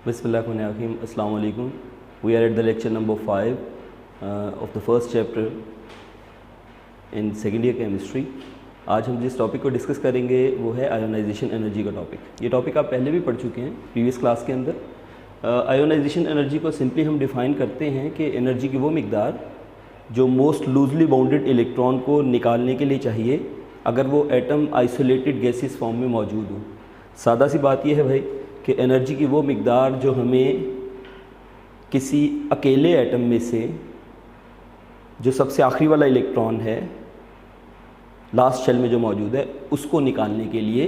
Bismillahirrahmanirrahim. Assalamu alaikum. We are at the lecture number 5 of the first chapter in second year chemistry. आज हम जिस topic को discuss करेंगे वो है आयोनाइजेशन एनर्जी का टॉपिक। ये टॉपिक आप पहले भी पढ़ चुके हैं प्रीवियस क्लास के अंदर। आयोनाइजेशन एनर्जी को सिंपली हम डिफ़ाइन करते हैं कि एनर्जी की वो मिकदार जो मोस्ट लूजली बाउंडेड इलेक्ट्रॉन को निकालने के लिए चाहिए अगर वो एटम आइसोलेटेड गैसेस फॉर्म में मौजूद हो। सादा सी बात यह है भाई कि एनर्जी की वो मिकदार जो हमें किसी अकेले एटम में से जो सबसे आखिरी वाला इलेक्ट्रॉन है लास्ट शेल में जो मौजूद है उसको निकालने के लिए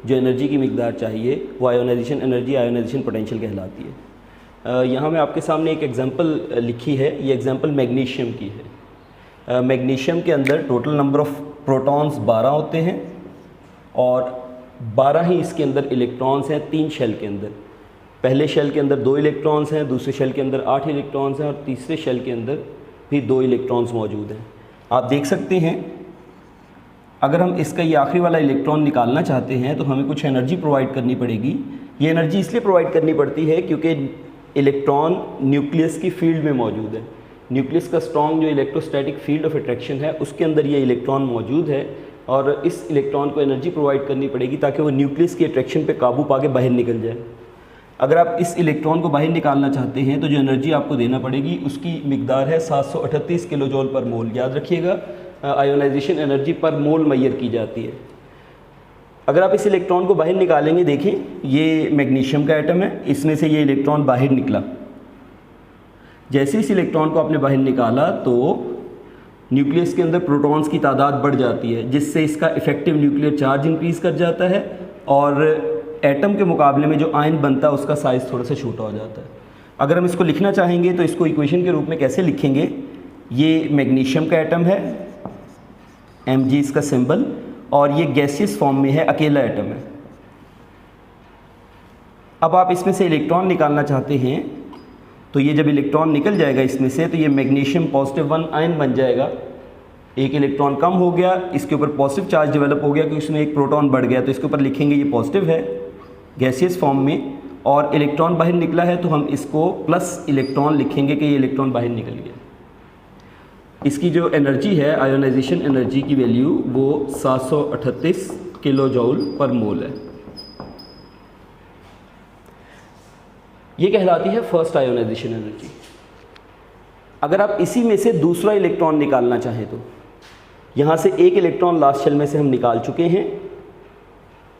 जो एनर्जी की मिकदार चाहिए वो आयोनाइजेशन एनर्जी, आयोनाइजेशन पोटेंशियल कहलाती है। यहाँ मैं आपके सामने एक एग्जांपल लिखी है। ये एग्जांपल मैग्नीशियम की है। मैग्नीशियम के अंदर टोटल नंबर ऑफ़ प्रोटॉन्स 12 होते हैं और 12 ही इसके अंदर इलेक्ट्रॉन्स हैं 3 शेल के अंदर। पहले शेल के अंदर 2 इलेक्ट्रॉन्स हैं, दूसरे शेल के अंदर 8 इलेक्ट्रॉन्स हैं और तीसरे शेल के अंदर भी 2 इलेक्ट्रॉन्स मौजूद हैं। आप देख सकते हैं अगर हम इसका ये आखिरी वाला इलेक्ट्रॉन निकालना चाहते हैं तो हमें कुछ एनर्जी प्रोवाइड करनी पड़ेगी। ये एनर्जी इसलिए प्रोवाइड करनी पड़ती है क्योंकि इलेक्ट्रॉन न्यूक्लियस की फील्ड में मौजूद है। न्यूक्लियस का स्ट्रॉन्ग जो इलेक्ट्रोस्टैटिक फील्ड ऑफ अट्रैक्शन है उसके अंदर ये इलेक्ट्रॉन मौजूद है और इस इलेक्ट्रॉन को एनर्जी प्रोवाइड करनी पड़ेगी ताकि वो न्यूक्लियस की अट्रैक्शन पे काबू पाके बाहर निकल जाए। अगर आप इस इलेक्ट्रॉन को बाहर निकालना चाहते हैं तो जो एनर्जी आपको देना पड़ेगी उसकी मिकदार है 738 किलो जूल पर मोल। याद रखिएगा आयोनाइजेशन एनर्जी पर मोल मैयर की जाती है। अगर आप इस इलेक्ट्रॉन को बाहर निकालेंगे, देखें ये मैग्नीशियम का एटम है, इसमें से ये इलेक्ट्रॉन बाहर निकला। जैसे इस इलेक्ट्रॉन को आपने बाहर निकाला तो न्यूक्लियस के अंदर प्रोटॉन्स की तादाद बढ़ जाती है जिससे इसका इफेक्टिव न्यूक्लियर चार्ज इंक्रीज़ कर जाता है और एटम के मुकाबले में जो आयन बनता है उसका साइज़ थोड़ा सा छोटा हो जाता है। अगर हम इसको लिखना चाहेंगे तो इसको इक्वेशन के रूप में कैसे लिखेंगे? ये मैग्नीशियम का एटम है, Mg इसका सिंबल, और ये गैसियस फॉर्म में है, अकेला एटम है। अब आप इसमें से इलेक्ट्रॉन निकालना चाहते हैं तो ये जब इलेक्ट्रॉन निकल जाएगा इसमें से तो ये मैग्नीशियम +1 आयन बन जाएगा। एक इलेक्ट्रॉन कम हो गया, इसके ऊपर पॉजिटिव चार्ज डेवलप हो गया क्योंकि इसमें एक प्रोटॉन बढ़ गया तो इसके ऊपर लिखेंगे ये पॉजिटिव है गैसियस फॉर्म में, और इलेक्ट्रॉन बाहर निकला है तो हम इसको प्लस इलेक्ट्रॉन लिखेंगे कि ये इलेक्ट्रॉन बाहर निकल गया। इसकी जो एनर्जी है आयोनाइजेशन एनर्जी की वैल्यू वो 738 किलो जूल पर मोल है। ये कहलाती है फर्स्ट आयोनाइजेशन एनर्जी। अगर आप इसी में से दूसरा इलेक्ट्रॉन निकालना चाहें तो यहाँ से एक इलेक्ट्रॉन लास्ट शेल में से हम निकाल चुके हैं।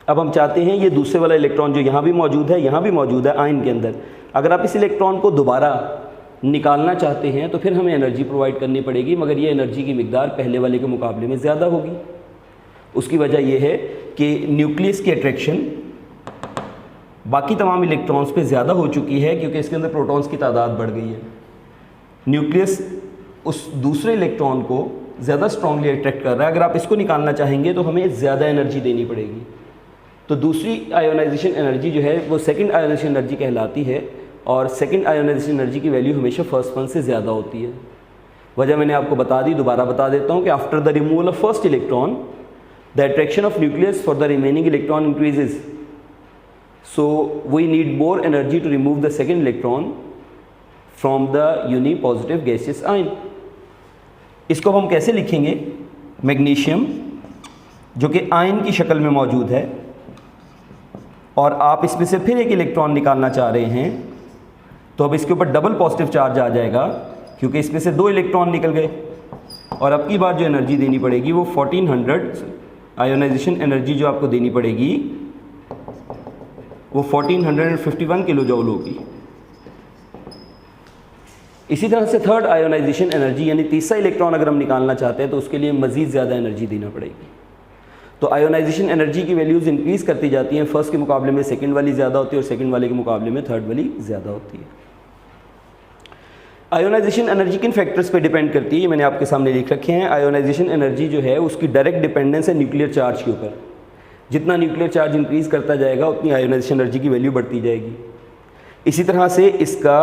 अब हम चाहते हैं ये दूसरे वाला इलेक्ट्रॉन जो यहाँ भी मौजूद है, यहाँ भी मौजूद है आयन के अंदर, अगर आप इस इलेक्ट्रॉन को दोबारा निकालना चाहते हैं तो फिर हमें एनर्जी प्रोवाइड करनी पड़ेगी, मगर ये एनर्जी की मिकदार पहले वाले के मुकाबले में ज़्यादा होगी। उसकी वजह यह है कि न्यूक्लियस की अट्रैक्शन बाकी तमाम इलेक्ट्रॉन्स पे ज़्यादा हो चुकी है क्योंकि इसके अंदर प्रोटॉन्स की तादाद बढ़ गई है। न्यूक्लियस उस दूसरे इलेक्ट्रॉन को ज़्यादा स्ट्रांगली अट्रैक्ट कर रहा है। अगर आप इसको निकालना चाहेंगे तो हमें ज़्यादा एनर्जी देनी पड़ेगी। तो दूसरी आयोनाइजेशन एनर्जी जो है वो सेकंड आयोनाइजेशन एनर्जी कहलाती है और सेकंड आयोनाइजेशन एनर्जी की वैल्यू हमेशा फर्स्ट वन से ज़्यादा होती है। वजह मैंने आपको बता दी, दोबारा बता देता हूँ कि after the removal of first electron the attraction of nucleus for the remaining electron increases, so we need more energy to remove the second electron from the unipositive gaseous ion। इसको हम कैसे लिखेंगे? मैग्नीशियम जो कि ion की शक्ल में मौजूद है और आप इसमें से फिर एक इलेक्ट्रॉन निकालना चाह रहे हैं तो अब इसके ऊपर डबल पॉजिटिव चार्ज आ जाएगा क्योंकि इसमें से 2 इलेक्ट्रॉन निकल गए और अब की बार जो एनर्जी देनी पड़ेगी वो 1400 आयोनाइजेशन एनर्जी जो आपको देनी पड़ेगी वो 1451 किलो जूल होगी। इसी तरह से थर्ड आयोनाइजेशन एनर्जी यानी तीसरा इलेक्ट्रॉन अगर हम निकालना चाहते हैं तो उसके लिए मज़ीद ज़्यादा एनर्जी देना पड़ेगी। तो आयोनाइजेशन एनर्जी की वैल्यूज़ इंक्रीज़ करती जाती हैं। फर्स्ट के मुकाबले में सेकंड वाली ज़्यादा होती है और सेकंड वाले के मुकाबले में थर्ड वाली ज़्यादा होती है। आयोनाइजेशन एनर्जी किन फैक्टर्स पे डिपेंड करती है ये मैंने आपके सामने लिख रखे हैं। आयोनाइजेशन एनर्जी जो है उसकी डायरेक्ट डिपेंडेंस है न्यूक्लियर चार्ज के ऊपर। जितना न्यूक्लियर चार्ज इंक्रीज़ करता जाएगा उतनी आयोनाइजेशन एनर्जी की वैल्यू बढ़ती जाएगी। इसी तरह से इसका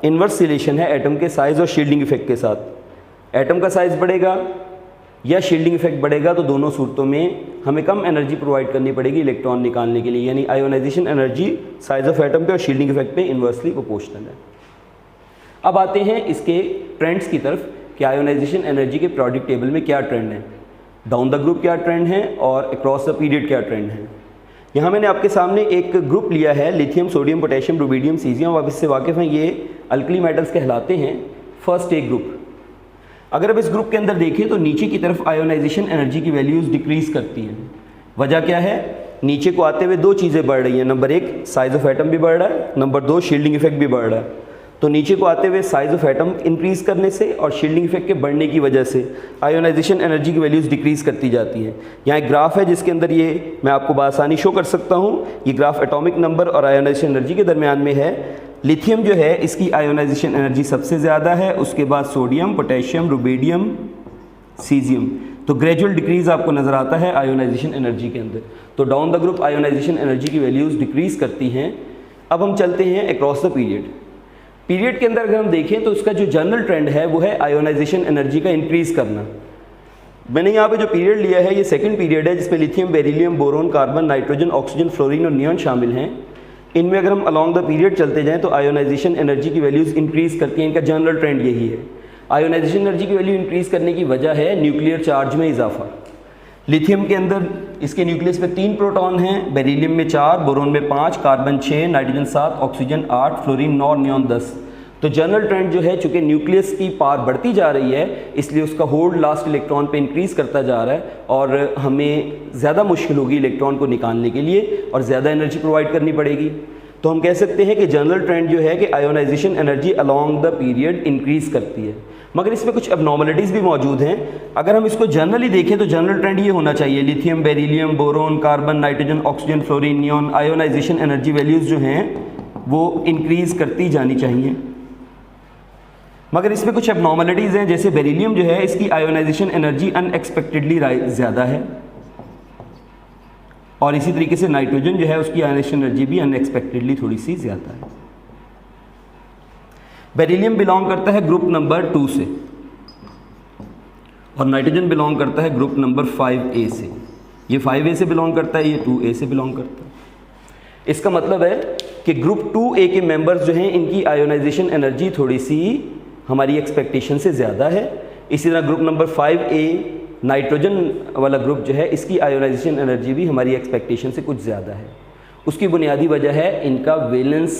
इन्वर्स रिलेशन है एटम के साइज़ और शील्डिंग इफेक्ट के साथ। एटम का साइज़ बढ़ेगा या शील्डिंग इफेक्ट बढ़ेगा तो दोनों सूरतों में हमें कम एनर्जी प्रोवाइड करनी पड़ेगी इलेक्ट्रॉन निकालने के लिए, यानी ionisation energy size of atom पे और शील्डिंग इफेक्ट पे इन्वर्सली प्रोपोर्शनल है। अब आते हैं इसके ट्रेंड्स की तरफ कि आयोनाइजेशन एनर्जी के पीरियोडिक टेबल में क्या ट्रेंड है, डाउन द ग्रुप क्या ट्रेंड है और अक्रॉस द पीरियड क्या ट्रेंड है। यहाँ मैंने आपके सामने एक ग्रुप लिया है, lithium, sodium, potassium, rubidium, caesium. आप इससे वाकिफ़ हैं, ये अल्कली मेटल्स कहलाते हैं, फर्स्ट एक ग्रुप। अगर अब इस ग्रुप के अंदर देखें तो नीचे की तरफ आयोनाइजेशन एनर्जी की वैल्यूज़ डिक्रीज़ करती हैं। वजह क्या है? नीचे को आते हुए दो चीज़ें बढ़ रही हैं, नंबर एक साइज़ ऑफ एटम भी बढ़ रहा है, नंबर दो शील्डिंग इफेक्ट भी बढ़ रहा है। तो नीचे को आते हुए साइज़ ऑफ एटम इंक्रीज़ करने से और शील्डिंग इफेक्ट के बढ़ने की वजह से आयोनाइजेशन एनर्जी की वैल्यूज़ डिक्रीज़ करती जाती हैं। यहाँ एक ग्राफ है जिसके अंदर ये मैं आपको बआसानी शो कर सकता हूँ। ये ग्राफ एटॉमिक नंबर और आयोनाइजेशन एनर्जी के दरमियान में है। लिथियम जो है इसकी आयोनाइजेशन एनर्जी सबसे ज़्यादा है, उसके बाद सोडियम, पोटेशियम, रुबिडियम, सीजियम। तो ग्रेजुअल डिक्रीज़ आपको नज़र आता है आयोनाइजेशन एनर्जी के अंदर। तो down the group ionisation energy की वैल्यूज़ डिक्रीज़ करती हैं। अब हम चलते हैं अक्रॉस द पीरियड। पीरियड के अंदर अगर हम देखें तो इसका जो जनरल ट्रेंड है वो है आयोनाइजेशन एनर्जी का इंक्रीज़ करना। मैंने यहाँ पे जो पीरियड लिया है ये सेकंड पीरियड है, जिसमें lithium, beryllium, boron, carbon, nitrogen, oxygen, fluorine और नियॉन शामिल हैं। इनमें अगर हम अलॉन्ग द पीरियड चलते जाएं तो आयोनाइजेशन एनर्जी की वैल्यूज़ इंक्रीज़ करती हैं। इनका जनरल ट्रेंड यही है। आयोनाइजेशन एनर्जी की वैल्यू इंक्रीज़ करने की वजह है न्यूक्लियर चार्ज में इजाफा। लिथियम के अंदर इसके न्यूक्लियस पे 3 प्रोटॉन हैं, बेरिलियम में 4, बोरोन में 5, कार्बन 6, नाइट्रोजन 7, ऑक्सीजन 8, फ्लोरीन 9 और नियॉन 10। तो जनरल ट्रेंड जो है, चूँकि न्यूक्लियस की पावर बढ़ती जा रही है इसलिए उसका होल्ड लास्ट इलेक्ट्रॉन पे इंक्रीज़ करता जा रहा है और हमें ज़्यादा मुश्किल होगी इलेक्ट्रॉन को निकालने के लिए और ज़्यादा एनर्जी प्रोवाइड करनी पड़ेगी। तो हम कह सकते हैं कि जनरल ट्रेंड जो है कि ionisation energy along the period increase करती है, मगर इसमें कुछ एबनॉर्मलिटीज़ भी मौजूद हैं। अगर हम इसको जनरली देखें तो जनरल ट्रेंड ये होना चाहिए, lithium, beryllium, boron, carbon, nitrogen, oxygen, fluorine, neon ionisation energy values जो हैं वो इंक्रीज़ करती जानी चाहिए। मगर इसमें कुछ एबनॉर्मलिटीज़ हैं, जैसे बेरिलियम जो है इसकी आयोनाइजेशन एनर्जी अनएक्सपेक्टेडली ज़्यादा है और इसी तरीके से नाइट्रोजन जो है उसकी आयोनाइजेशन एनर्जी भी अनएक्सपेक्टेडली थोड़ी सी ज़्यादा है। बेरिलियम बिलोंग करता है ग्रुप नंबर 2 से और नाइट्रोजन बिलोंग करता है ग्रुप नंबर 5A से। ये 5A से बिलोंग करता है, ये 2A से बिलोंग करता है। इसका मतलब है कि ग्रुप 2A के मेंबर्स जो हैं इनकी आयोनाइजेशन एनर्जी थोड़ी सी हमारी एक्सपेक्टेशन से ज़्यादा है। इसी तरह ग्रुप नंबर 5A नाइट्रोजन वाला ग्रुप जो है इसकी आयोनाइजेशन एनर्जी भी हमारी एक्सपेक्टेशन से कुछ ज़्यादा है। उसकी बुनियादी वजह है इनका वैलेंस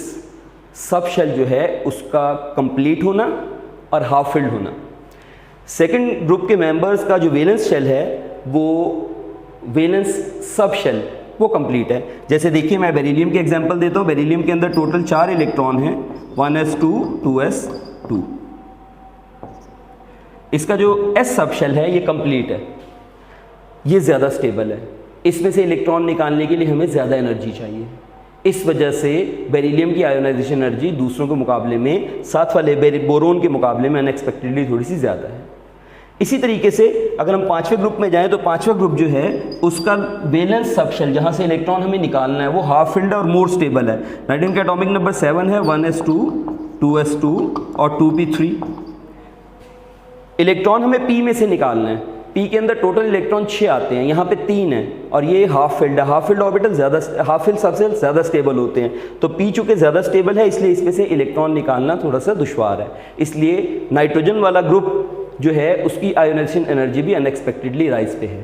सब शेल जो है उसका कंप्लीट होना और हाफ फिल्ड होना। सेकंड ग्रुप के मेंबर्स का जो वैलेंस शेल है वो वैलेंस सब शेल वो कंप्लीट है। जैसे देखिए मैं बेरिलियम के एग्जांपल देता हूँ। बेरिलियम के अंदर टोटल 4 इलेक्ट्रॉन हैं, 1s2, 2s2। इसका जो s सब शेल है ये कंप्लीट है, ये ज़्यादा स्टेबल है। इसमें से इलेक्ट्रॉन निकालने के लिए हमें ज़्यादा एनर्जी चाहिए। इस वजह से बेरिलियम की आयोनाइजेशन एनर्जी दूसरों के मुकाबले में, साथ वाले बोरोन के मुकाबले में अनएक्सपेक्टेडली थोड़ी सी ज़्यादा है। इसी तरीके से अगर हम 5वें ग्रुप में जाएं तो 5वां ग्रुप जो है उसका वैलेंस सब शेल जहाँ से इलेक्ट्रॉन हमें निकालना है वो हाफ फिल्ड और मोर स्टेबल है। नाइट्रोजन का एटॉमिक नंबर 7 है, 1s2, 2s2 और 2p3। इलेक्ट्रॉन हमें P में से निकालना है। P के अंदर टोटल इलेक्ट्रॉन 6 आते हैं, यहाँ पे 3 हैं और ये हाफ फील्ड है। Half filled orbital half field सबसे ज़्यादा स्टेबल होते हैं। तो P चूँकि ज़्यादा स्टेबल है इसलिए इसमें से इलेक्ट्रॉन निकालना थोड़ा सा दुश्वार है। इसलिए नाइट्रोजन वाला ग्रुप जो है उसकी आयोनाइजेशन एनर्जी भी अनएक्सपेक्टेडली राइज पे है।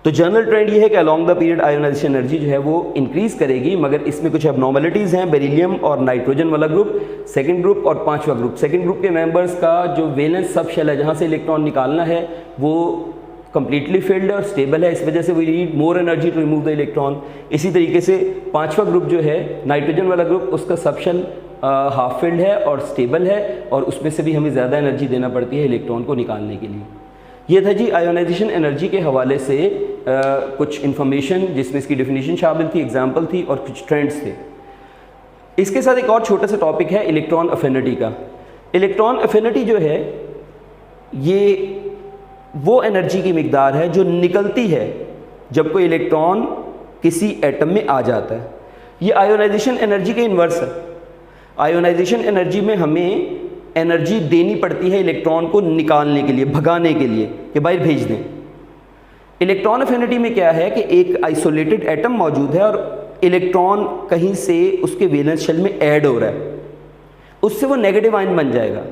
तो जनरल ट्रेंड ये है कि along the period ionisation energy जो है वो इंक्रीज़ करेगी, मगर इसमें कुछ एबनॉर्मलिटीज़ हैं। बेरिलियम और नाइट्रोजन वाला ग्रुप, सेकंड ग्रुप और 5वां ग्रुप। सेकंड ग्रुप के मेंबर्स का जो वैलेंस सब शेल है जहाँ से इलेक्ट्रॉन निकालना है वो कंप्लीटली फिल्ड और स्टेबल है। इस वजह से we need more energy to remove the electron. इसी तरीके से 5वां ग्रुप जो है नाइट्रोजन वाला ग्रुप, उसका सब शेल हाफ फिल्ड है और स्टेबल है और उसमें से भी हमें ज़्यादा एनर्जी देना पड़ती है इलेक्ट्रॉन को निकालने के लिए। ये था जी आयोनाइजेशन एनर्जी के हवाले से कुछ इन्फॉर्मेशन जिसमें इसकी डेफिनेशन शामिल थी, एग्जाम्पल थी और कुछ ट्रेंड्स थे। इसके साथ एक और छोटा सा टॉपिक है इलेक्ट्रॉन अफिनिटी का। इलेक्ट्रॉन अफिनिटी जो है ये वो एनर्जी की मिकदार है जो निकलती है जब कोई इलेक्ट्रॉन किसी एटम में आ जाता है। ये आयोनाइजेशन एनर्जी के इन्वर्स है। आयोनाइजेशन एनर्जी में हमें एनर्जी देनी पड़ती है इलेक्ट्रॉन को निकालने के लिए, भगाने के लिए कि बाहर भेज दें। इलेक्ट्रॉन एफिनिटी में क्या है कि एक आइसोलेटेड एटम मौजूद है और इलेक्ट्रॉन कहीं से उसके वैलेंस शेल में ऐड हो रहा है, उससे वो नेगेटिव आयन बन जाएगा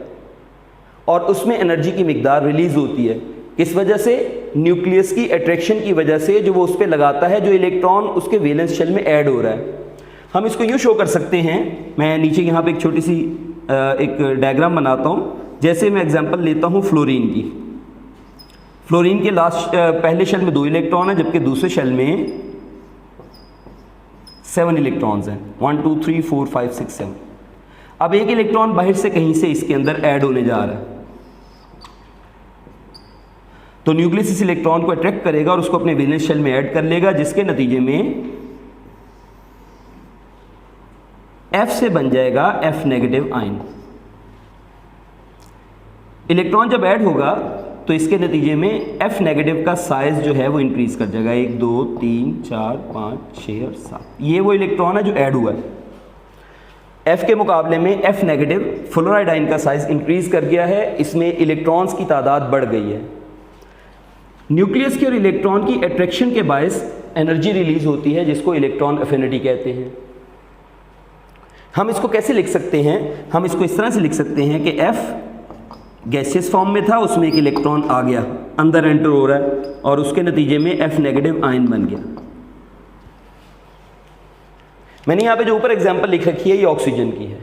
और उसमें एनर्जी की मिकदार रिलीज होती है। किस वजह से? न्यूक्लियस की अट्रैक्शन की वजह से, जो वो उस पर लगाता है, जो इलेक्ट्रॉन उसके वैलेंस शेल में ऐड हो रहा है। हम इसको यूँ शो कर सकते हैं, मैं नीचे यहाँ पे एक छोटी सी एक डायग्राम बनाता हूँ। जैसे मैं एग्जांपल लेता हूँ फ्लोरीन की। फ्लोरीन के पहले शेल में 2 इलेक्ट्रॉन है, जबकि दूसरे शेल में 7 इलेक्ट्रॉन्स हैं। 1 2 3 4 5 6 7। अब एक इलेक्ट्रॉन बाहर से कहीं से इसके अंदर ऐड होने जा रहा है, तो न्यूक्लियस इस इलेक्ट्रॉन को अट्रैक्ट करेगा और उसको अपने वैलेंस शेल में ऐड कर लेगा, जिसके नतीजे में F से बन जाएगा F नेगेटिव आयन। इलेक्ट्रॉन जब ऐड होगा तो इसके नतीजे में F नेगेटिव का साइज जो है वो इंक्रीज कर जाएगा। 1 2 3 4 5 6 और 7। ये वो इलेक्ट्रॉन है जो ऐड हुआ है। F के मुकाबले में F नेगेटिव फ्लोराइड आयन का साइज इंक्रीज कर गया है, इसमें इलेक्ट्रॉन्स की तादाद बढ़ गई है। न्यूक्लियस की और इलेक्ट्रॉन की अट्रैक्शन के बायस एनर्जी रिलीज होती है, जिसको इलेक्ट्रॉन एफिनिटी कहते हैं। हम इसको कैसे लिख सकते हैं? हम इसको इस तरह से लिख सकते हैं कि F गैसियस फॉर्म में था, उसमें एक इलेक्ट्रॉन आ गया, अंदर एंटर हो रहा है और उसके नतीजे में F नेगेटिव आयन बन गया। मैंने यहाँ पे जो ऊपर एग्जांपल लिख रखी है ये ऑक्सीजन की है।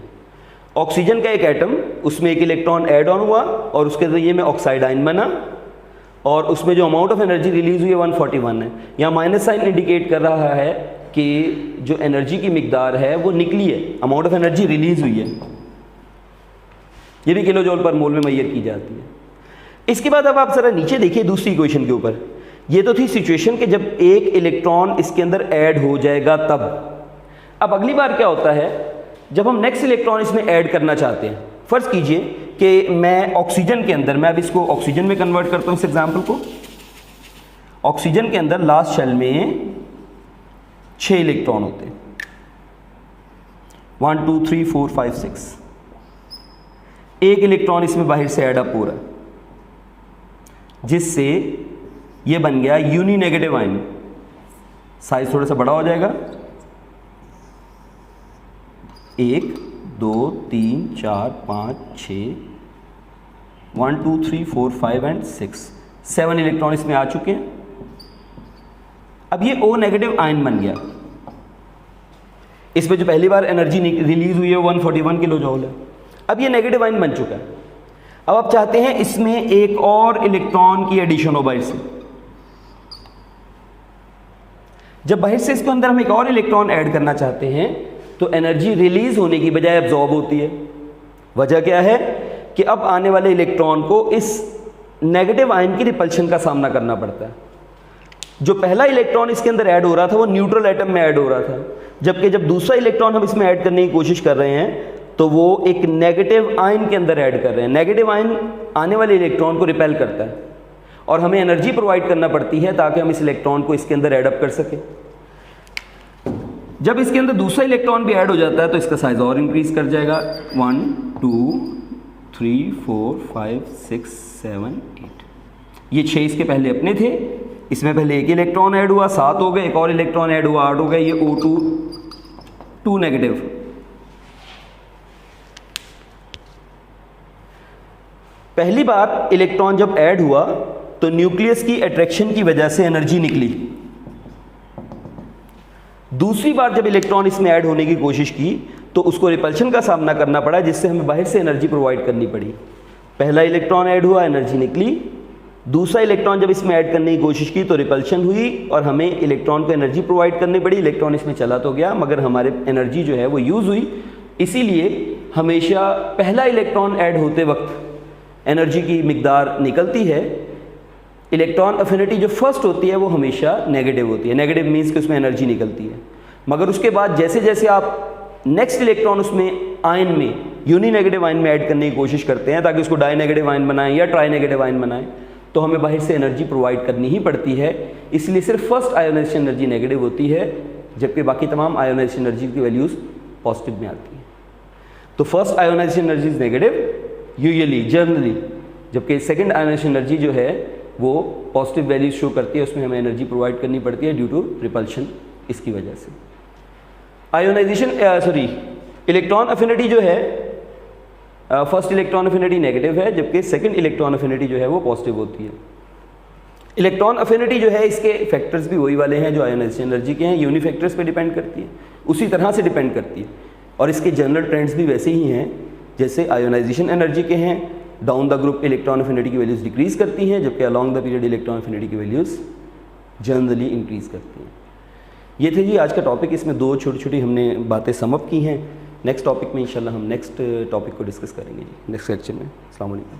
ऑक्सीजन का एक एटम, उसमें एक इलेक्ट्रॉन ऐड ऑन हुआ और उसके जरिए में ऑक्साइड आयन बना और उसमें जो अमाउंट ऑफ एनर्जी रिलीज हुई है 141 है। यहाँ माइनस साइन इंडिकेट कर रहा है कि जो एनर्जी की मिकदार है वो निकली है, अमाउंट ऑफ एनर्जी रिलीज हुई है। ये भी किलो जूल पर मोल में मैयर की जाती है। इसके बाद अब आप जरा नीचे देखिए दूसरी इक्वेशन के ऊपर। ये तो थी सिचुएशन कि जब एक इलेक्ट्रॉन इसके अंदर ऐड हो जाएगा तब। अब अगली बार क्या होता है, जब हम नेक्स्ट इलेक्ट्रॉन इसमें ऐड करना चाहते हैं। फर्ज कीजिए कि मैं ऑक्सीजन के अंदर, मैं अब इसको ऑक्सीजन में कन्वर्ट करता हूं इस एग्जांपल को। ऑक्सीजन के अंदर लास्ट शेल में 6 इलेक्ट्रॉन होते हैं, 1 2 3 4 5 6। एक इलेक्ट्रॉन इसमें बाहर से ऐड अप हो रहा है, जिससे ये बन गया यूनी नेगेटिव आयन। साइज थोड़ा सा बड़ा हो जाएगा, 1 2 3 4 5 6 1 2 3 4 5 एंड 6 7 इलेक्ट्रॉन इसमें आ चुके हैं। अब ये O नेगेटिव आयन बन गया। इसमें जो पहली बार एनर्जी रिलीज हुई है 141 किलो जूल है। अब ये नेगेटिव आयन बन चुका है। अब आप चाहते हैं इसमें एक और इलेक्ट्रॉन की एडिशन हो बाहर से। जब बाहर से इसके अंदर हम एक और इलेक्ट्रॉन ऐड करना चाहते हैं तो एनर्जी रिलीज होने की बजाय एब्जॉर्ब होती है। वजह क्या है कि अब आने वाले इलेक्ट्रॉन को इस नेगेटिव आयन की रिपल्शन का सामना करना पड़ता है। जो पहला इलेक्ट्रॉन इसके अंदर ऐड हो रहा था वो न्यूट्रल एटम में ऐड हो रहा था, जबकि जब दूसरा इलेक्ट्रॉन हम इसमें ऐड करने की कोशिश कर रहे हैं तो वो एक नेगेटिव आयन के अंदर ऐड कर रहे हैं। नेगेटिव आयन आने वाले इलेक्ट्रॉन को रिपेल करता है और हमें एनर्जी प्रोवाइड करना पड़ती है ताकि हम इस इलेक्ट्रॉन को इसके अंदर ऐड अप कर सकें। जब इसके अंदर दूसरा इलेक्ट्रॉन भी ऐड हो जाता है तो इसका साइज और इंक्रीज कर जाएगा। 1 2 3 4 5 6 7 8। ये 6 इसके पहले अपने थे, इसमें पहले एक इलेक्ट्रॉन ऐड हुआ, 7 हो गए, एक और इलेक्ट्रॉन ऐड हुआ, 8 हो गए। ये O2 2 नेगेटिव। पहली बार इलेक्ट्रॉन जब ऐड हुआ तो न्यूक्लियस की अट्रैक्शन की वजह से एनर्जी निकली। दूसरी बार जब इलेक्ट्रॉन इसमें ऐड होने की कोशिश की तो उसको रिपल्शन का सामना करना पड़ा, जिससे हमें बाहर से एनर्जी प्रोवाइड करनी पड़ी। पहला इलेक्ट्रॉन ऐड हुआ, एनर्जी निकली। दूसरा इलेक्ट्रॉन जब इसमें ऐड करने की कोशिश की तो रिपल्शन हुई और हमें इलेक्ट्रॉन को एनर्जी प्रोवाइड करनी पड़ी। इलेक्ट्रॉन इसमें चला तो गया मगर हमारे एनर्जी जो है वो यूज़ हुई। इसीलिए हमेशा पहला इलेक्ट्रॉन ऐड होते वक्त एनर्जी की मिकदार निकलती है। इलेक्ट्रॉन एफिनिटी जो फर्स्ट होती है वो हमेशा नेगेटिव होती है। नेगेटिव मीन्स कि उसमें एनर्जी निकलती है। मगर उसके बाद जैसे जैसे आप नेक्स्ट इलेक्ट्रॉन उसमें आयन में यूनी नेगेटिव आयन में ऐड करने की कोशिश करते हैं ताकि उसको डाई नेगेटिव आयन बनाएं या ट्राई नेगेटिव आयन बनाएं, तो हमें बाहर से एनर्जी प्रोवाइड करनी ही पड़ती है। इसलिए सिर्फ फर्स्ट आयोनाइजेशन एनर्जी नेगेटिव होती है, जबकि बाकी तमाम आयोनाइजेशन एनर्जी की वैल्यूज़ पॉजिटिव में आती हैं। तो first ionisation energy is negative usually, generally, जबकि सेकेंड आयोनाइजेशन एनर्जी जो है वो पॉजिटिव वैल्यूज शो करती है, उसमें हमें एनर्जी प्रोवाइड करनी पड़ती है ड्यू टू रिपल्शन, इसकी वजह से। आयोनाइजेशन इलेक्ट्रॉन अफिनिटी जो है, फर्स्ट इलेक्ट्रॉन अफिनिटी नेगेटिव है, जबकि सेकंड इलेक्ट्रॉन अफिनिटी जो है वो पॉजिटिव होती है। इलेक्ट्रॉन अफिनिटी जो है, इसके फैक्टर्स भी वही वाले हैं जो आयोनाइजेशन एनर्जी के हैं, यूनिफैक्टर्स पे डिपेंड करती है, उसी तरह से डिपेंड करती है, और इसके जनरल ट्रेंड्स भी वैसे ही हैं जैसे आयोनाइजेशन एनर्जी के हैं। Down the group electron affinity की वैल्यूज़ डिक्रीज़ करती हैं, जबकि along the period electron affinity की वैल्यूज़ जनरली इंक्रीज़ करती हैं। ये थे जी आज का टॉपिक, इसमें 2 छोटी छोटी हमने बातें समअप की हैं। नेक्स्ट टॉपिक में इंशाल्लाह हम नेक्स्ट टॉपिक को डिस्कस करेंगे जी नेक्स्ट लेक्चर में। अस्सलाम वालेकुम।